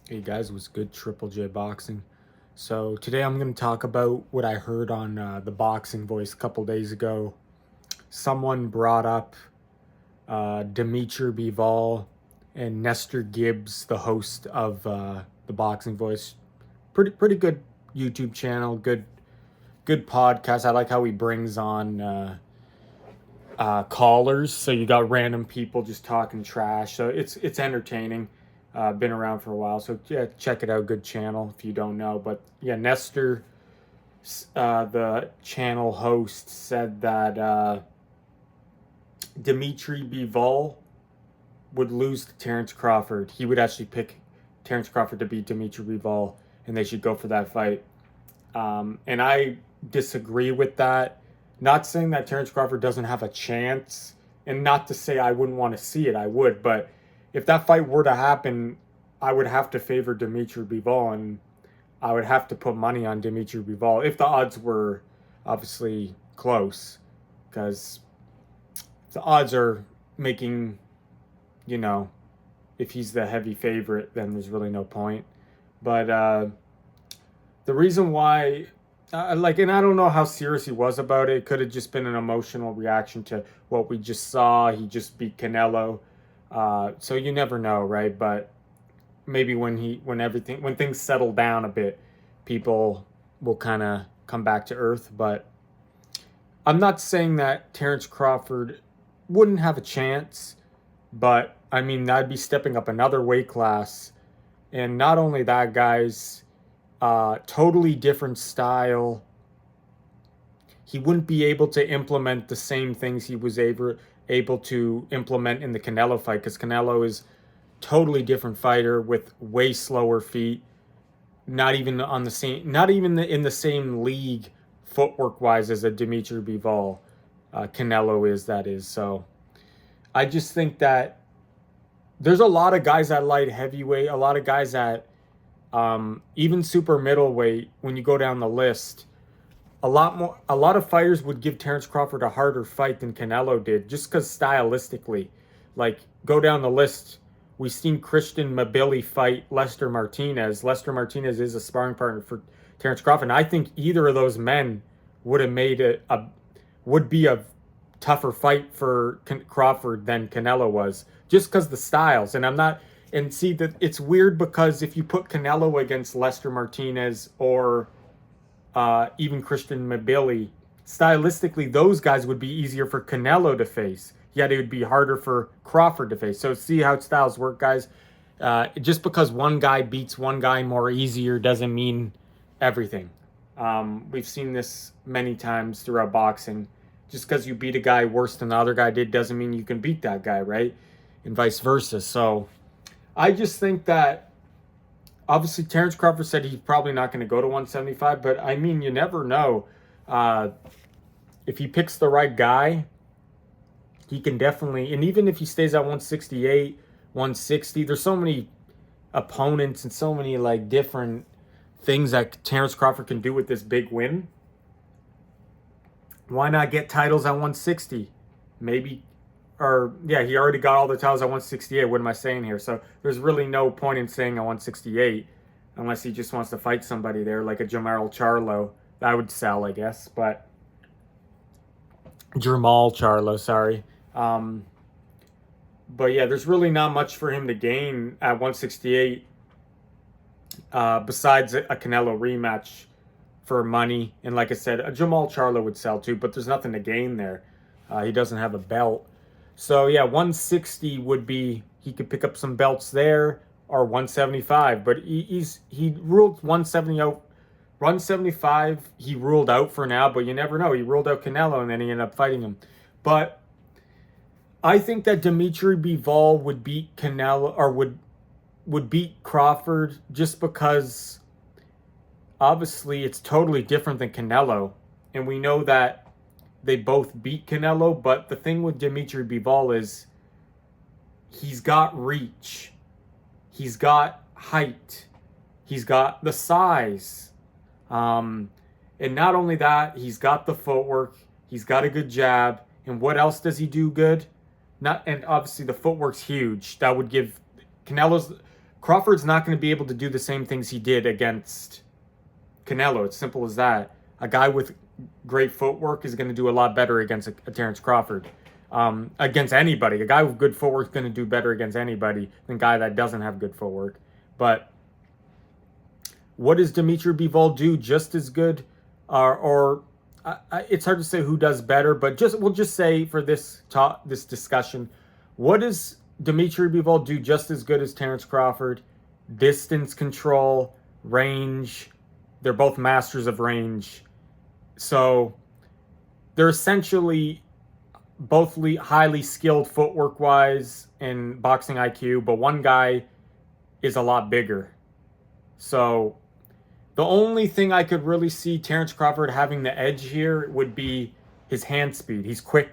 Hey guys, what's good? Triple J Boxing. So today I'm going to talk about what I heard on the Boxing Voice a couple days ago. Someone brought up Dmitry Bivol and Nestor Gibbs, the host of the Boxing Voice. Pretty good YouTube channel, good podcast. I like how he brings on callers. So you got random people just talking trash. So it's entertaining. Been around for a while, so yeah, check it out. Good channel if you don't know. But yeah, Nestor, the channel host, said that Dmitry Bivol would lose to Terence Crawford. He would actually pick Terence Crawford to beat Dmitry Bivol, and they should go for that fight. And I disagree with that. Not saying that Terence Crawford doesn't have a chance, and not to say I wouldn't want to see it. I would, but if that fight were to happen, I would have to favor Dmitry Bivol, and I would have to put money on Dmitry Bivol if the odds were obviously close, because the odds are making, you know, if he's the heavy favorite, then there's really no point. But the reason why, and I don't know how serious he was about it. It could have just been an emotional reaction to what we just saw. He just beat Canelo. So you never know, right? But maybe when things settle down a bit, people will kind of come back to earth. But I'm not saying that Terence Crawford wouldn't have a chance, but I mean that'd be stepping up another weight class, and not only that, guys, totally different style. He wouldn't be able to implement the same things he was able to implement in the Canelo fight, because Canelo is totally different fighter with way slower feet, not even in the same league footwork wise as a Dmitry Bivol. Canelo is, that is. So I just think that there's a lot of guys at light heavyweight, a lot of guys at even super middleweight. When you go down the list, a lot of fighters would give Terence Crawford a harder fight than Canelo did, just because stylistically. Like, go down the list, we've seen Christian Mabili fight Lester Martinez. Lester Martinez is a sparring partner for Terence Crawford, and I think either of those men would have made would be a tougher fight for Crawford than Canelo was, just because the styles. And I'm not, and see that it's weird, because if you put Canelo against Lester Martinez or even Christian Mabili, stylistically, those guys would be easier for Canelo to face. Yet it would be harder for Crawford to face. So see how styles work, guys. Just because one guy beats one guy more easier doesn't mean everything. We've seen this many times throughout boxing. Just because you beat a guy worse than the other guy did doesn't mean you can beat that guy, right? And vice versa. So I just think that obviously Terence Crawford said he's probably not going to go to 175, but I mean, you never know. Uh, if he picks the right guy, he can definitely, and even if he stays at 168, 160, there's so many opponents and so many like different things that Terence Crawford can do with this big win. Why not get titles at 160? Maybe, or yeah, he already got all the titles at 168. What am I saying here? So there's really no point in saying at 168 unless he just wants to fight somebody there, like a Jamal Charlo. That would sell, I guess. But Jamal Charlo, sorry. Um, but yeah, there's really not much for him to gain at 168 besides a Canelo rematch for money. And like I said, a Jamal Charlo would sell too, but there's nothing to gain there. He doesn't have a belt. So yeah, 160 would be, he could pick up some belts there, or 175. But he ruled 170 out. 175 he ruled out for now, but you never know. He ruled out Canelo, and then he ended up fighting him. But I think that Dmitry Bivol would beat Canelo, or would beat Crawford, just because obviously it's totally different than Canelo, and we know that they both beat Canelo. But the thing with Dmitry Bivol is he's got reach, he's got height, he's got the size, and not only that, he's got the footwork, he's got a good jab. And what else does he do good? Not, and obviously the footwork's huge. That would give Canelo's Crawford's not going to be able to do the same things he did against Canelo. It's simple as that. A guy with great footwork is going to do a lot better against a Terence Crawford. Against anybody. A guy with good footwork is going to do better against anybody than a guy that doesn't have good footwork. But what does Dmitry Bivol do just as good? It's hard to say who does better, but we'll just say for this discussion, what does Dmitry Bivol do just as good as Terence Crawford? Distance control, range. They're both masters of range. So they're essentially both highly skilled footwork-wise and boxing IQ, but one guy is a lot bigger. So the only thing I could really see Terence Crawford having the edge here would be his hand speed. He's quick.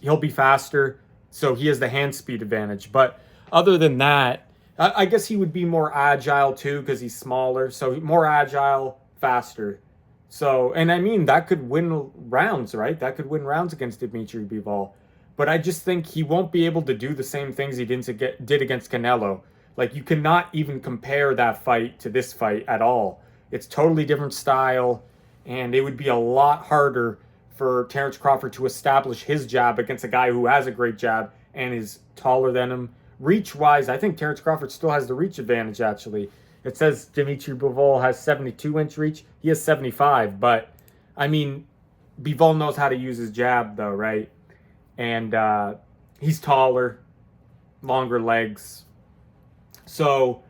He'll be faster, so he has the hand speed advantage. But other than that, I guess he would be more agile too because he's smaller. So more agile, faster. So, and I mean, that could win rounds, right? That could win rounds against Dmitry Bivol. But I just think he won't be able to do the same things he did against Canelo. Like, you cannot even compare that fight to this fight at all. It's totally different style, and it would be a lot harder for Terence Crawford to establish his jab against a guy who has a great jab and is taller than him. Reach-wise, I think Terence Crawford still has the reach advantage, actually. It says Dmitry Bivol has 72-inch reach. He has 75, but, I mean, Bivol knows how to use his jab, though, right? And he's taller, longer legs. So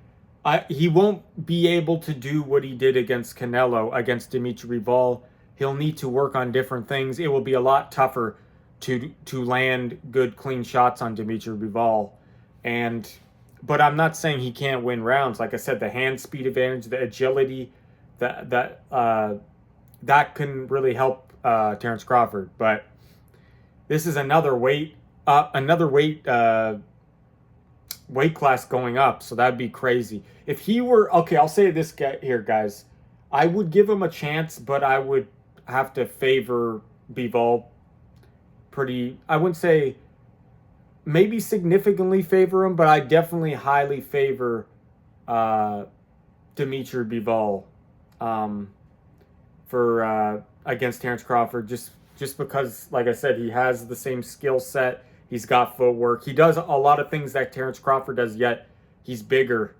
he won't be able to do what he did against Canelo, against Dmitry Bivol. He'll need to work on different things. It will be a lot tougher to land good, clean shots on Dmitry Bivol. But I'm not saying he can't win rounds. Like I said, the hand speed advantage, the agility, that can really help Terence Crawford. But this is another weight class going up, so that'd be crazy. If he were okay, I'll say this here, guys. I would give him a chance, but I would have to favor Bivol pretty. I wouldn't say maybe significantly favor him, but I definitely highly favor Dmitry Bivol for against Terence Crawford, just because, like I said, he has the same skill set. He's got footwork. He does a lot of things that Terence Crawford does, yet he's bigger.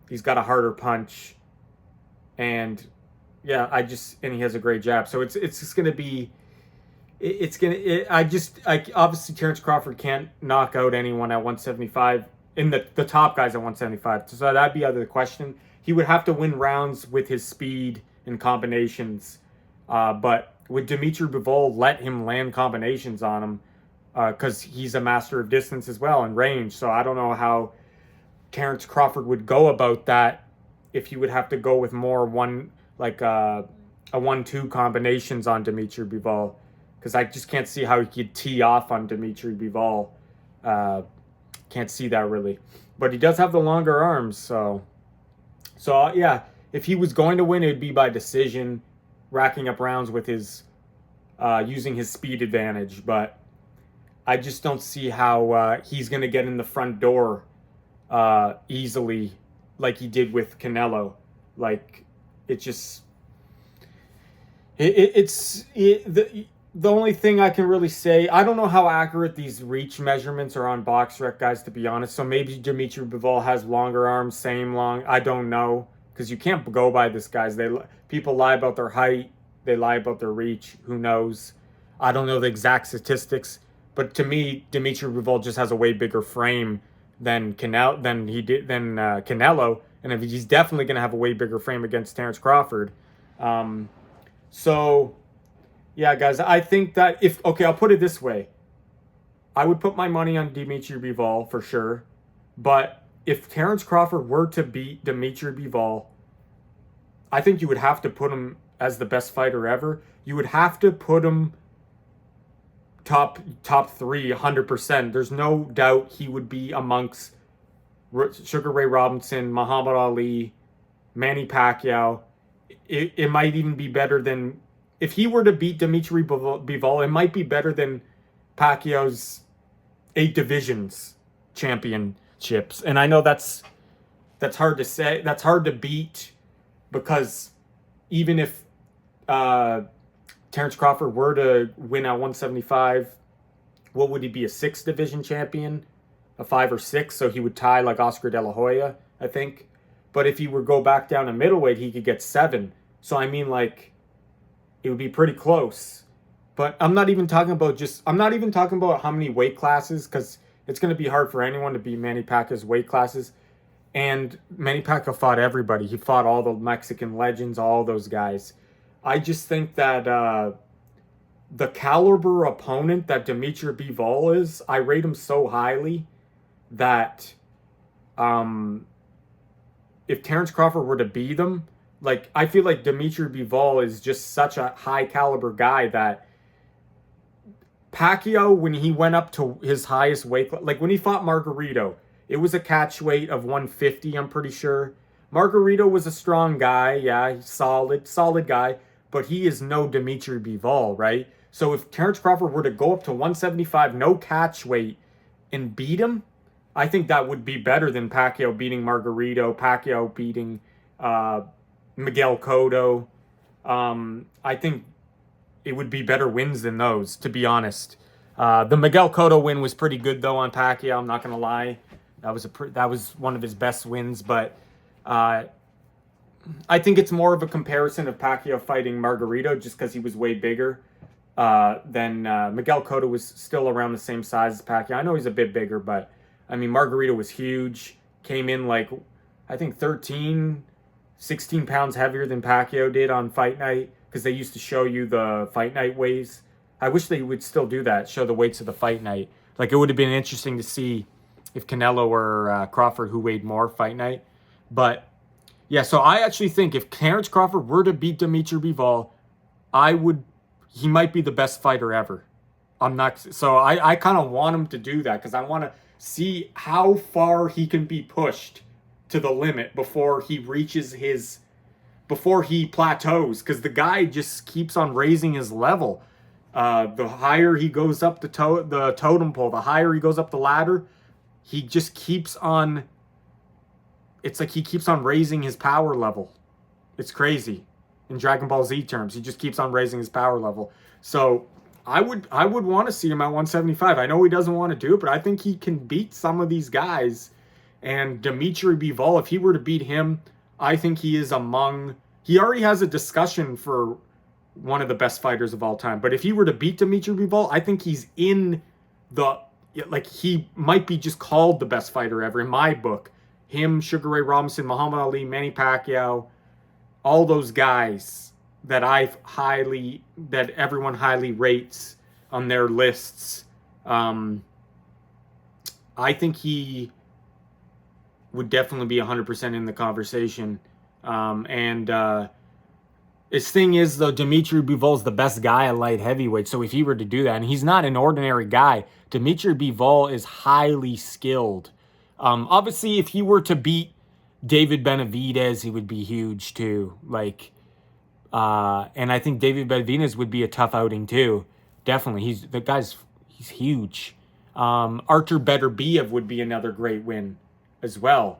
He's got a harder punch, and yeah, and he has a great jab. So it's just gonna be. Obviously Terence Crawford can't knock out anyone at 175 in the top guys at 175. So that'd be out of the question. He would have to win rounds with his speed and combinations. But with Dmitry Bivol, let him land combinations on him because he's a master of distance as well and range. So I don't know how Terence Crawford would go about that if he would have to go with more a 1-2 combinations on Dmitry Bivol. Because I just can't see how he could tee off on Dmitry Bivol. Can't see that really. But he does have the longer arms, so yeah, if he was going to win, it would be by decision, racking up rounds with his using his speed advantage. But I just don't see how he's going to get in the front door easily like he did with Canelo. Like, the only thing I can really say, I don't know how accurate these reach measurements are on BoxRec, guys, to be honest. So maybe Dmitry Bivol has longer arms, same long. I don't know, because you can't go by this, guys. People lie about their height. They lie about their reach. Who knows? I don't know the exact statistics. But to me, Dmitry Bivol just has a way bigger frame than Canelo. And he's definitely going to have a way bigger frame against Terence Crawford. Yeah, guys, I think that I'll put it this way. I would put my money on Dmitry Bivol for sure. But if Terence Crawford were to beat Dmitry Bivol, I think you would have to put him as the best fighter ever. You would have to put him top 3, 100%. There's no doubt he would be amongst Sugar Ray Robinson, Muhammad Ali, Manny Pacquiao. It might even be better than... If he were to beat Dmitry Bivol, it might be better than Pacquiao's 8 divisions championships. And I know that's That's hard to say. That's hard to beat because even if Terence Crawford were to win at 175, what would he be, a sixth division champion? A five or six, so he would tie like Oscar De La Hoya, I think. But if he would go back down to middleweight, he could get seven. So I mean, like, it would be pretty close. But I'm not even talking about how many weight classes, because it's going to be hard for anyone to beat Manny Pacquiao's weight classes. And Manny Pacquiao fought everybody. He fought all the Mexican legends, all those guys. I just think that the caliber opponent that Dmitry Bivol is, I rate him so highly that if Terence Crawford were to beat him, like, I feel like Dmitry Bivol is just such a high caliber guy that Pacquiao, when he went up to his highest weight, like when he fought Margarito, it was a catch weight of 150, I'm pretty sure. Margarito was a strong guy, yeah, he's solid guy, but he is no Dmitry Bivol, right? So if Terence Crawford were to go up to 175, no catch weight, and beat him, I think that would be better than Pacquiao beating Margarito, Pacquiao beating Miguel Cotto. I think it would be better wins than those, to be honest. The Miguel Cotto win was pretty good, though, on Pacquiao, I'm not going to lie. That was one of his best wins, but I think it's more of a comparison of Pacquiao fighting Margarito just because he was way bigger than Miguel Cotto was still around the same size as Pacquiao. I know he's a bit bigger, but I mean, Margarito was huge, came in like, I think 13, 16 pounds heavier than Pacquiao did on fight night, because they used to show you the fight night weighs. I wish they would still do that, show the weights of the fight night. Like, it would have been interesting to see if Canelo or Crawford, who weighed more fight night. But yeah, so I actually think if Terence Crawford were to beat Dmitry Bivol, he might be the best fighter ever. I kind of want him to do that, because I want to see how far he can be pushed to the limit before he plateaus, because the guy just keeps on raising his level. The higher he goes up the totem pole, the higher he goes up the ladder, he just keeps on, it's like he keeps on raising his power level. It's crazy. In Dragon Ball Z terms, he just keeps on raising his power level. So I would want to see him at 175. I know he doesn't want to do it, but I think he can beat some of these guys. And Dmitry Bivol, if he were to beat him, I think he already has a discussion for one of the best fighters of all time. But if he were to beat Dmitry Bivol, I think he's in he might be just called the best fighter ever in my book. Him, Sugar Ray Robinson, Muhammad Ali, Manny Pacquiao, all those guys that everyone highly rates on their lists. I think he would definitely be 100% in the conversation. His thing is, though, Dmitry Bivol's the best guy at light heavyweight. So if he were to do that, and he's not an ordinary guy, Dmitry Bivol is highly skilled. Obviously, if he were to beat David Benavidez, he would be huge too. And I think David Benavidez would be a tough outing too. Definitely, he's huge. Artur Beterbiev would be another great win as well.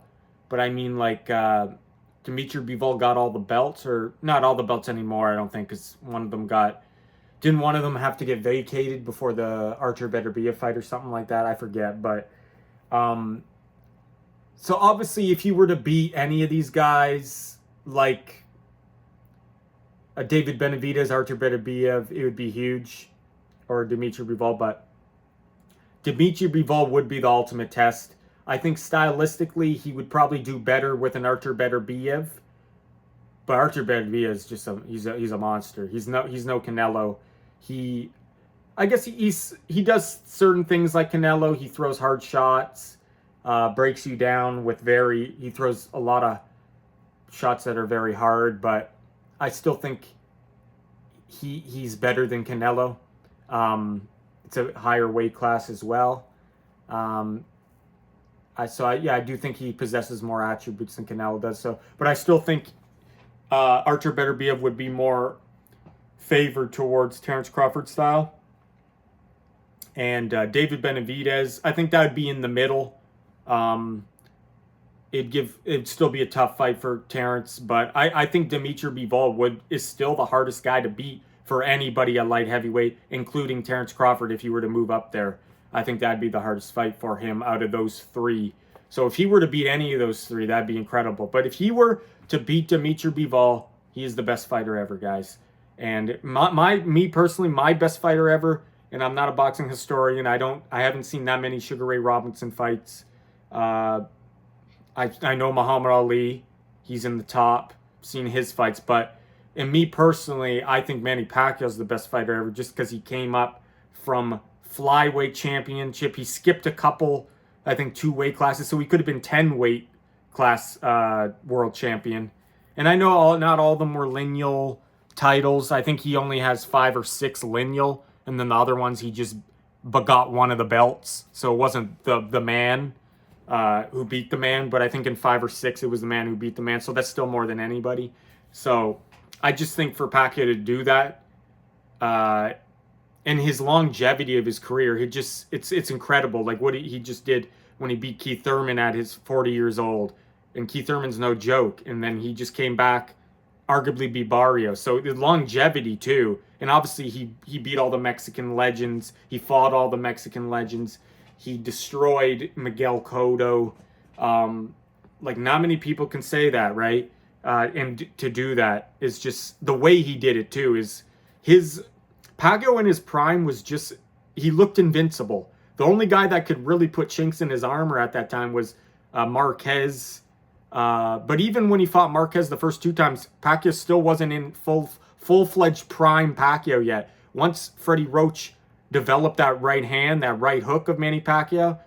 But I mean, Dmitry Bivol got all the belts, or not all the belts anymore, I don't think, because didn't one of them have to get vacated before the Artur Beterbiev fight or something like that? I forget, but so obviously if you were to beat any of these guys, like David Benavidez, Artur Beterbiev, it would be huge, or Dmitry Bivol, but Dmitry Bivol would be the ultimate test. I think stylistically he would probably do better with an Artur Beterbiev, but Artur Beterbiev is just he's a monster. He's no Canelo. He does certain things like Canelo. He throws hard shots, breaks you down he throws a lot of shots that are very hard, but I still think he's better than Canelo. It's a higher weight class as well. I do think he possesses more attributes than Canelo does. So, but I still think Artur Beterbiev would be more favored towards Terence Crawford style. And David Benavidez, I think that would be in the middle. it'd still be a tough fight for Terence, but I think Dmitry Bivol is still the hardest guy to beat for anybody at light heavyweight, including Terence Crawford if he were to move up there. I think that'd be the hardest fight for him out of those three. So if he were to beat any of those three, that'd be incredible. But if he were to beat Dmitry Bivol, he is the best fighter ever, guys. And me personally, my best fighter ever, and I'm not a boxing historian. I haven't seen that many Sugar Ray Robinson fights. I know Muhammad Ali, he's in the top, seen his fights, but and me personally, I think Manny Pacquiao's the best fighter ever just because he came up from flyweight championship. He skipped a couple, I think 2 weight classes, so he could have been 10 weight class world champion. And I know not all of them were lineal titles. I think he only has 5 or 6 lineal, and then the other ones he just begot one of the belts. So it wasn't the man who beat the man, but I think in 5 or 6 it was the man who beat the man. So that's still more than anybody. So I just think for Pacquiao to do that, and his longevity of his career, it's incredible. Like what he just did when he beat Keith Thurman at his 40 years old, and Keith Thurman's no joke. And then he just came back, arguably beat Barrios. So the longevity too, and obviously he beat all the Mexican legends. He fought all the Mexican legends. He destroyed Miguel Cotto. Like not many people can say that, right? And to do that is just the way he did it too. Is his Pacquiao in his prime was just, he looked invincible. The only guy that could really put chinks in his armor at that time was Marquez. But even when he fought Marquez the first 2 times, Pacquiao still wasn't in full-fledged prime Pacquiao yet. Once Freddie Roach developed that right hand, that right hook of Manny Pacquiao,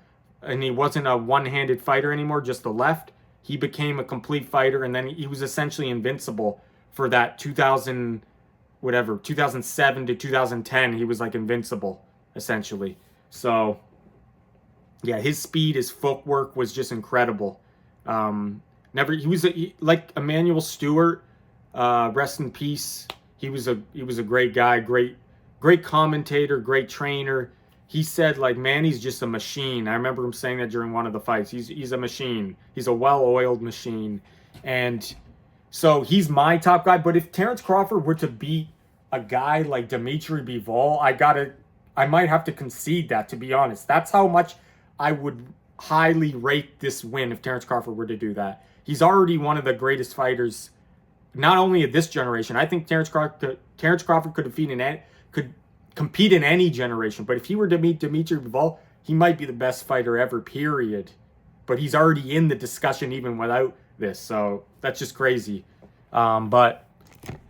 and he wasn't a one-handed fighter anymore, just the left, he became a complete fighter, and then he was essentially invincible for that 2007 to 2010. He was like invincible, essentially. So, yeah, his speed, his footwork was just incredible. Like Emmanuel Stewart, rest in peace. He was a great guy, great commentator, great trainer. He said, like, Manny's just a machine. I remember him saying that during one of the fights. He's a machine. He's a well-oiled machine. And so he's my top guy. But if Terence Crawford were to beat a guy like Dmitry Bivol, I might have to concede that, to be honest. That's how much I would highly rate this win if Terence Crawford were to do that. He's already one of the greatest fighters, not only of this generation. I think Terence Crawford could compete in any generation. But if he were to meet Dmitry Bivol, he might be the best fighter ever, period. But he's already in the discussion even without this. So that's just crazy. But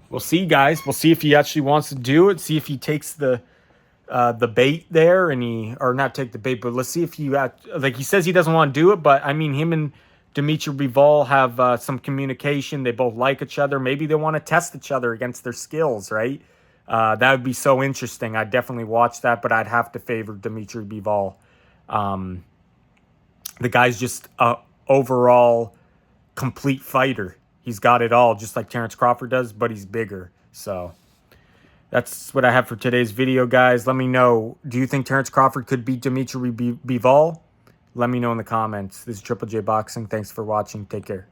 we'll see, guys. We'll see if he actually wants to do it. See if he takes the bait there, or not take the bait, but let's see if like he says he doesn't want to do it. But I mean, him and Dmitry Bivol have some communication. They both like each other. Maybe they want to test each other against their skills, right? That would be so interesting. I'd definitely watch that, but I'd have to favor Dmitry Bivol. The guy's just a overall complete fighter. He's got it all, just like Terence Crawford does, but he's bigger. So that's what I have for today's video, guys. Let me know, do you think Terence Crawford could beat Dmitry Bivol? Let me know in the comments. This is Triple J Boxing. Thanks for watching. Take care.